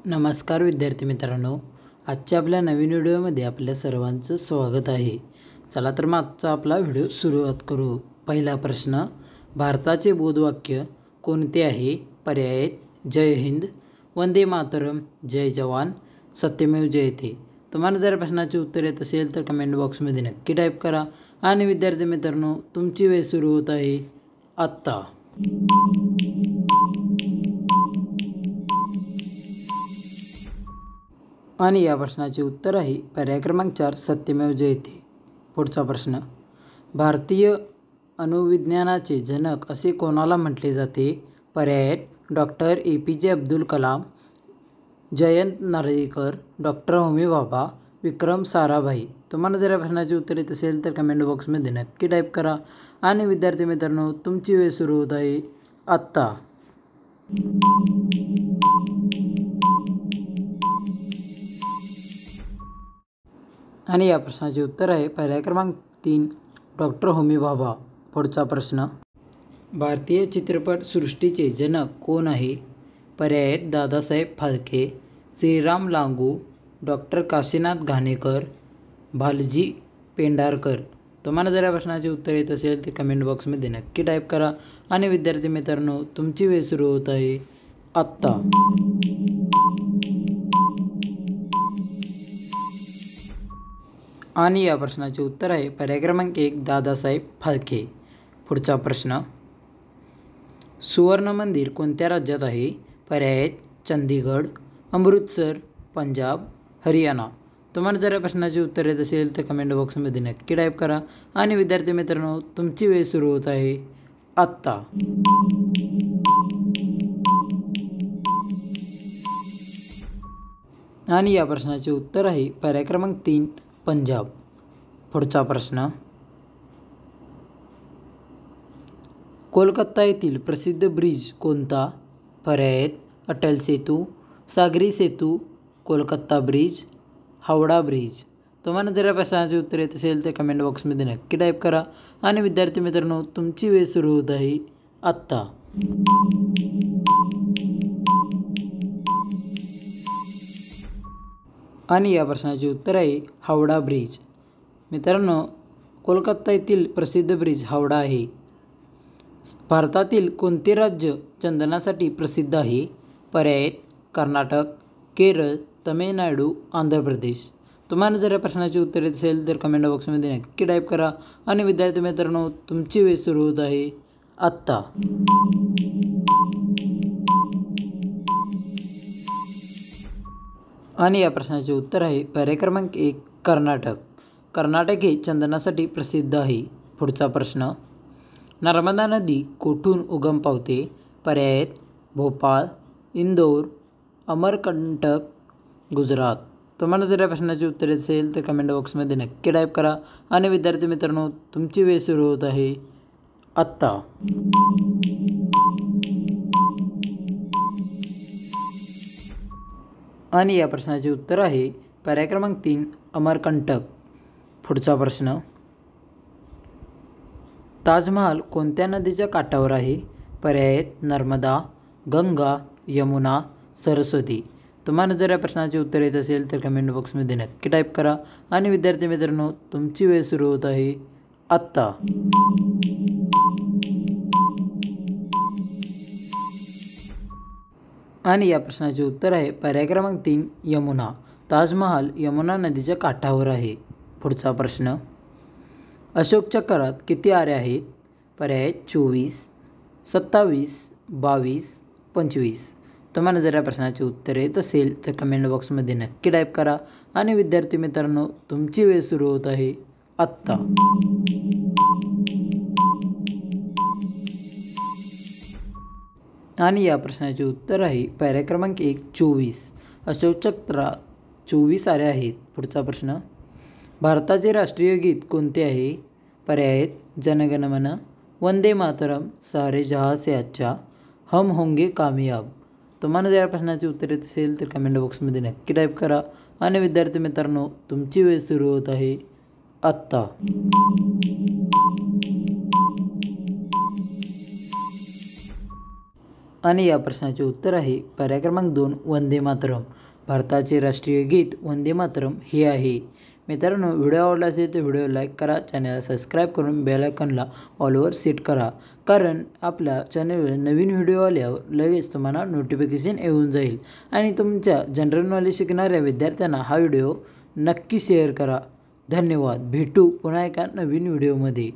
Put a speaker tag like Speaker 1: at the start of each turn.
Speaker 1: नमस्कार विद्यार्थी मित्रांनो, आजच्या आपल्या नवीन व्हिडिओमध्ये आपल्या सर्वांचं स्वागत आहे. चला तर मग आजचा आपला व्हिडिओ सुरुवात करू. पहिला प्रश्न, भारताचे बोधवाक्य कोणते आहे? पर्याय आहेत जय हिंद, वंदे मातरम, जय जवान, सत्यमेव जयते. तुम्हाला जर प्रश्नाचे उत्तर येत असेल तर कमेंट बॉक्समध्ये नक्की टाईप करा. आणि विद्यार्थी मित्रांनो, तुमची वेळ सुरू होत आहे आत्ता. आणि या प्रश्नाचे उत्तर आहे पर्याय क्रमांक 4, सत्यमेव जयते. पुढचा प्रश्न, भारतीय अणुविज्ञानाचे जनक असे कोणाला म्हटले जाते? पर्याय आहेत doctor APJ Abdul Kalam, Jayant Narlikar, doctor Homi Bhabha, Vikram Sarabhai. तुम्हाला जर या प्रश्नाचे उत्तर येत असेल तर कमेंट बॉक्समध्ये नक्की टाईप करा. आणि विद्यार्थी मित्रांनो, तुमची वेळ सुरू होत आहे आत्ता. आणि या प्रश्नाचे उत्तर आहे पर्याय क्रमांक 3, डॉक्टर होमी भाभा. पुढचा प्रश्न, भारतीय चित्रपट सृष्टीचे जनक कोण आहे? पर्याय आहेत दादासाहेब फाळके, श्रीराम लागू, डॉक्टर काशीनाथ घाणेकर, भालजी पेंढारकर. तुम्हाला जर या प्रश्नाचे उत्तर येत असेल तर कमेंट बॉक्समध्ये नक्की टाईप करा. आणि विद्यार्थी मित्रांनो, तुमची वेळ सुरू होत आहे आत्ता. आणि या प्रश्नाचे उत्तर आहे पर्याय क्रमांक 1, दादासाहेब फाळके. पुढचा प्रश्न, सुवर्ण मंदिर कोणत्या राज्यात आहे? पर्याय आहेत चंदीगड, अमृतसर, पंजाब, हरियाणा. तुम्हाला जर या प्रश्नाचे उत्तर येत असेल तर कमेंट बॉक्समध्ये नक्की टाईप करा. आणि विद्यार्थी मित्रांनो, तुमची वेळ सुरू होत आहे आत्ता. आणि या प्रश्नाचे उत्तर आहे पर्याय क्रमांक 3, पंजाब. पुढचा प्रश्न, कोलकाता येथील प्रसिद्ध ब्रिज कोणता? पर्याय आहेत अटल सेतू, सागरी सेतू, कोलकाता ब्रिज, हावडा ब्रिज. तुम्हाला जर या प्रश्नाचे उत्तर येत असेल तर कमेंट बॉक्समध्ये नक्की टाईप करा. आणि विद्यार्थी मित्रांनो, तुमची वेळ सुरू होत आहे आत्ता. आणि या प्रश्नाचे उत्तर आहे हावडा ब्रिज. मित्रांनो, कोलकाता येथील प्रसिद्ध ब्रिज हावडा आहे. भारतातील कोणते राज्य चंदनासाठी प्रसिद्ध आहे? पर्याय आहेत कर्नाटक, केरळ, तमिळनाडू, आंध्र प्रदेश. तुम्हाला जर या प्रश्नाचे उत्तर येत असेल तर कमेंट बॉक्समध्ये नक्की टाईप करा. आणि विद्यार्थी मित्रांनो, तुमची वेळ सुरू होत आहे आत्ता. आणि या प्रश्नाचे उत्तर आहे पर्याय क्रमांक 1, कर्नाटक. कर्नाटक हे चंदनासाठी प्रसिद्ध आहे. पुढचा प्रश्न, नर्मदा नदी कोठून उगम पावते? पर्याय आहेत भोपाळ, इंदोर, अमरकंटक, गुजरात. तुम्हाला जर या प्रश्नाचे उत्तर येत असेल तर कमेंट बॉक्समध्ये नक्की टाईप करा. आणि विद्यार्थी मित्रांनो, तुमची वेळ सुरू होत आहे आत्ता. आणि या प्रश्नाचे उत्तर आहे पर्याय क्रमांक 3, अमरकंटक. पुढचा प्रश्न, ताजमहाल कोणत्या नदीच्या काठावर आहे? पर्याय आहेत नर्मदा, गंगा, यमुना, सरस्वती. तुम्हाला जर या प्रश्नाचे उत्तर येत असेल तर कमेंट बॉक्समध्ये नक्की टाईप करा. आणि विद्यार्थी मित्रांनो, तुमची वेळ सुरू होत आहे आत्ता. आणि या प्रश्नाचे उत्तर आहे पर्याय क्रमांक 3, यमुना. ताजमहाल यमुना नदीच्या काठावर आहे. पुढचा प्रश्न, अशोक चक्रात किती आरे आहेत? पर्याय आहेत 24, 27, 22, 25. तुम्हाला जर या प्रश्नाचे उत्तर येत असेल तर कमेंट बॉक्समध्ये नक्की टाईप करा. आणि विद्यार्थी मित्रांनो, तुमची वेळ सुरू होत आहे आत्ता. आणि या प्रश्नाचे उत्तर आहे पर्याय क्रमांक 1, 24. अशोक चक्रात 24 आरे आहेत. पुढचा प्रश्न, भारताचे राष्ट्रीय गीत कोणते आहे? पर्याय आहेत जनगण मन, वंदे मातरम, सारे जहाँ से अच्छा, हम होंगे कामयाब. तुम्हाला जर या प्रश्नाचे उत्तर येत असेल तर कमेंट बॉक्समध्ये नक्की टाईप करा. आणि विद्यार्थी मित्रांनो, तुमची वेळ सुरू होत आहे आत्ता. आणि या प्रश्नाचे उत्तर आहे पर्याय क्रमांक 2 वंदे मातरम. भारताचे राष्ट्रीय गीत वंदे मातरम हे आहे. मित्रांनो, व्हिडिओ आवडला असेल तर व्हिडिओ लाईक करा, चॅनलला सबस्क्राईब करून बेल आयकॉनला ऑलवर सेट करा, कारण आपल्या चॅनलवर नवीन व्हिडिओ आल्यावर लगेच तुम्हाला नोटिफिकेशन येऊन जाईल. आणि तुमच्या जनरल नॉलेज शिकणाऱ्या विद्यार्थ्यांना हा व्हिडिओ नक्की शेअर करा. धन्यवाद. भेटू पुन्हा एका नवीन व्हिडिओमध्ये.